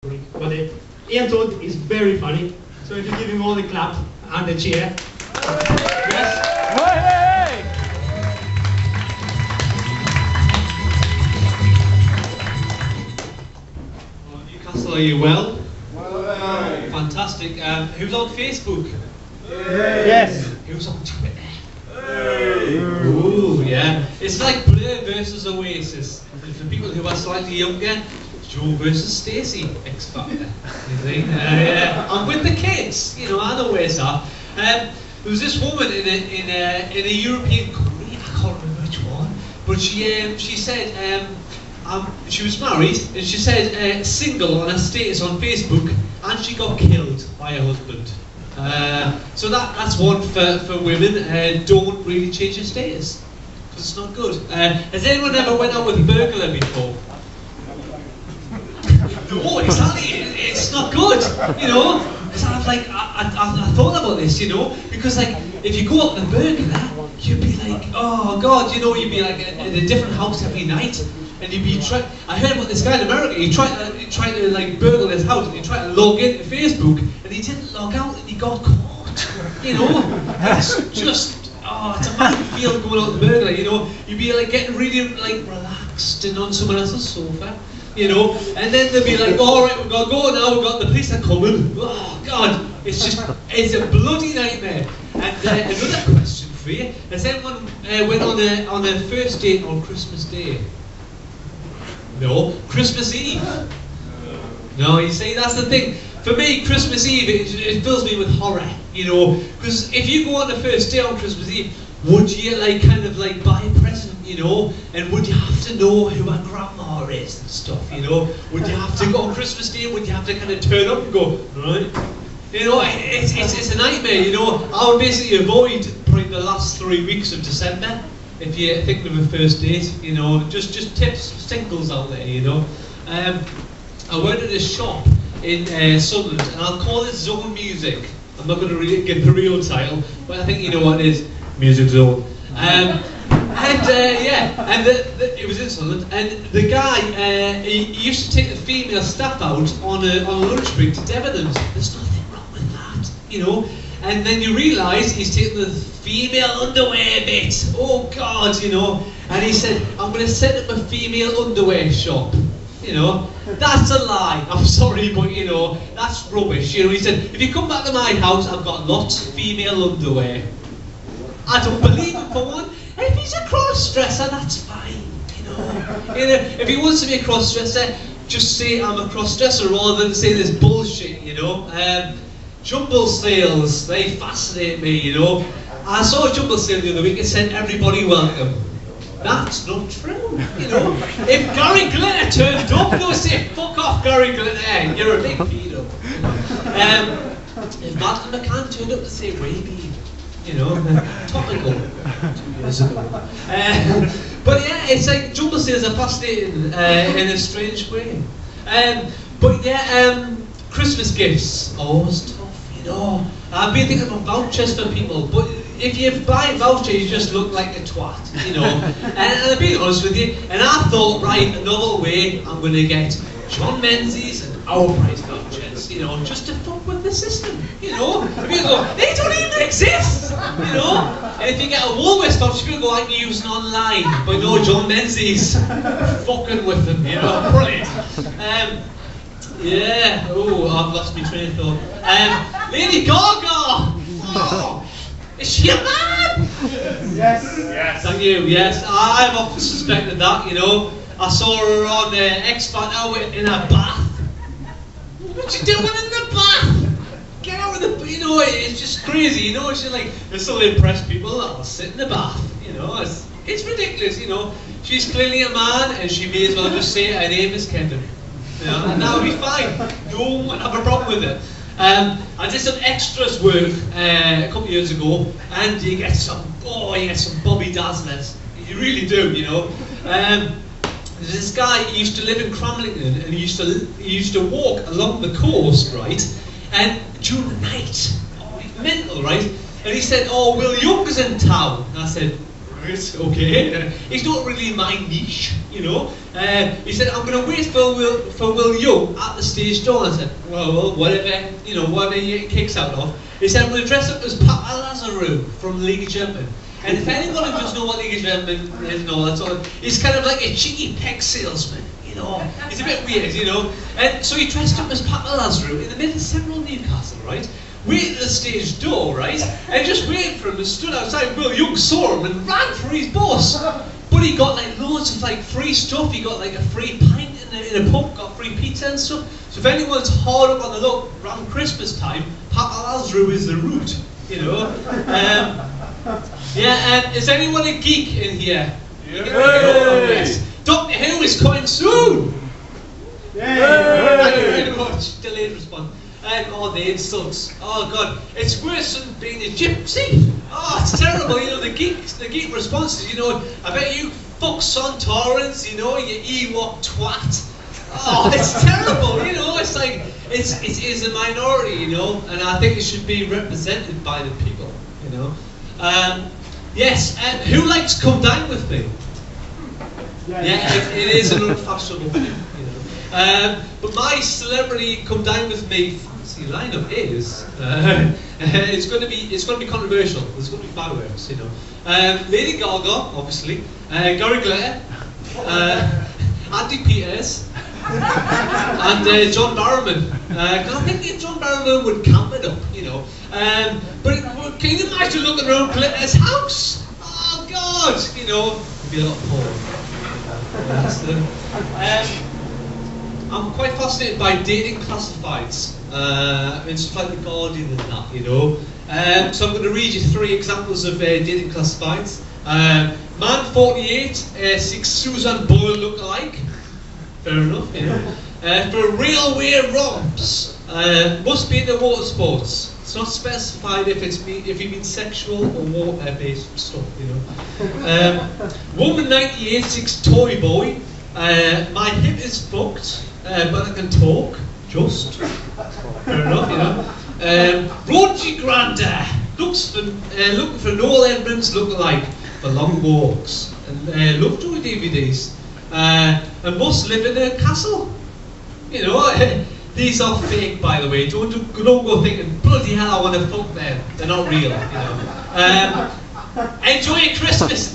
But Ian Todd is very funny, so if you give him all the clap and the cheer. Yes. Hey! Newcastle, are you well? Well. Fantastic. Who's on Facebook? Yes. Who's on Twitter? Ooh, yeah. It's like Blur versus Oasis. And for people who are slightly younger, Joe versus Stacey, X Factor. You think? Yeah. I'm with the kids. You know, I know where it's at. There was this woman in a European country. I can't remember which one, but she said she was married and she said single on her status on Facebook, and she got killed by her husband. So that's one for women. Don't really change your status because it's not good. Has anyone ever went out with a burglar before? No, exactly. It's not good, you know. Because I thought about this, you know, because like if you go out with a burglar, you'd be like, oh God, you know, you'd be like in a different house every night, and you'd be I heard about this guy in America. He tried to like burgle his house, and he tried to log into Facebook, and he didn't log out, and he got caught. You know, it's just it's a minefield going out with a burglar. You know, you'd be like getting really like relaxed and on someone else's sofa. You know, and then they'll be like, all right, we've got to go now, we've got the police are coming. Oh God, it's a bloody nightmare. And another question for you: has anyone went on a first date on Christmas Day? No. Christmas Eve? No. You see, that's the thing. For me, Christmas Eve it fills me with horror. You know, because if you go on the first day on Christmas Eve, would you like kind of like buy a present? You know, and would you have to know who our grandma is and stuff, you know? Would you have to go on Christmas Day? Would you have to kind of turn up and go, right? You know, it's a nightmare, you know? I would basically avoid probably the last 3 weeks of December if you're thinking of a first date, you know? Just tips, singles out there, you know? I went to a shop in Sunderland, and I'll call it Zone Music. I'm not going to give the real title, but I think you know what it is, Music Zone. It was in Sunderland, and the guy, he used to take the female staff out on a lunch break to Debenhams. There's nothing wrong with that, you know. And then you realise he's taking the female underwear bit. Oh God, you know. And he said, I'm going to set up a female underwear shop. You know, that's a lie. I'm sorry, but you know, that's rubbish. You know, he said, if you come back to my house, I've got lots of female underwear. I don't believe him for one. If he's a cross-dresser, that's fine, you know. If he wants to be a cross-dresser, just say I'm a cross-dresser rather than say this bullshit, you know. Jumble sales, they fascinate me, you know. I saw a jumble sale the other week, it said everybody welcome. That's not true, you know. If Gary Glitter turned up, they'll say, fuck off Gary Glitter, you're a big pedo. If Martin McCann turned up to say Raby, you know, topical 2 years ago. But yeah, it's like jumble sales are fascinating in a strange way. Christmas gifts always tough, you know. I've been thinking about vouchers for people, but if you buy a voucher, you just look like a twat, you know. And I'll be honest with you, and I thought, right, another way, I'm going to get John Menzies and our price vouchers, you know, just to fuck with the system, you know. If you go, they don't even exist, you know. And if you get a Woolworths voucher, people go, I can use it online. But no, John Menzies, fucking with them, you know, brilliant. I've lost my train of thought. Lady Gaga! Oh, is she a man? Yes. Thank you, yes. I've often suspected that, you know. I saw her on X Factor in a bath. What you doing in the bath? Get out of the, you know, it's just crazy, you know. She's like, there's some impressed people that'll sit in the bath, you know. It's ridiculous, you know. She's clearly a man, and she may as well just say her name is Kevin. You know, and that would be fine. No one have a problem with it. I did some extras work a couple of years ago, and you get some Bobby Dazzlers. You really do, you know. There's this guy, he used to live in Cramlington, and he used to walk along the coast, right? And during the night, he's mental, right? And he said, oh, Will Young's in town. And I said, Right, okay. He's not really my niche, you know. He said, I'm going to wait for Will Young at the stage door. I said, well, whatever, you know, whatever he kicks out of. He said, I'm going to dress up as Papa Lazarou from League of Gentlemen. And if anyone who doesn't know what League of Gentlemen is, no, that's all. He's kind of like a cheeky peg salesman, you know. He's a bit weird, you know. And so he dressed up as Papa Lazarou in the middle of central Newcastle, right? Waited at the stage door, right? And just waited for him and stood outside. Will Young saw him and ran for his bus. But he got like loads of like free stuff. He got like a free pint in a pub, got free pizza and stuff. So if anyone's hard up on the look around Christmas time, Papa Lazarou is the route, you know. Is anyone a geek in here? Yes. Doctor Who is coming soon. Thank you very much. Delayed response. Oh, the insults. Oh God, it's worse than being a gypsy. Oh, it's terrible. You know, the geek responses. You know, I bet you fuck Sontarans. You know, you Ewok twat. Oh, it's terrible. You know, it's like it is a minority. You know, and I think it should be represented by the people. You know. Yes. Who likes Come Dine With Me? Yeah, it is an unfashionable thing. You know. But my celebrity Come Dine With Me fancy lineup is it's going to be controversial. There's going to be fireworks, you know. Lady Gaga, obviously, Gary Glitter, Andy Peters, and John Barrowman. Because I think John Barrowman would camp it up, you know. But can you imagine looking around Glitter's house? Oh God, you know, it'd be a lot of porn. I'm quite fascinated by dating classifieds. It's just like The Guardian and that, you know. So I'm going to read you 3 examples of dating classifieds. Man 48 seeks Susan Boyle look-alike. Fair enough, you know. For railway romps, must be in the water sports. It's not specified if you mean sexual or water-based stuff, you know. Woman 98 seeks toy boy. My hip is fucked, but I can talk. Just fair enough, you know. Roger Granda looking for Noel Edmonds look-alike for long walks and Lovejoy DVDs. And must live in a castle. You know, these are fake, by the way. Don't go thinking, bloody hell, I want to fuck them. They're not real, you know. Enjoy your Christmas,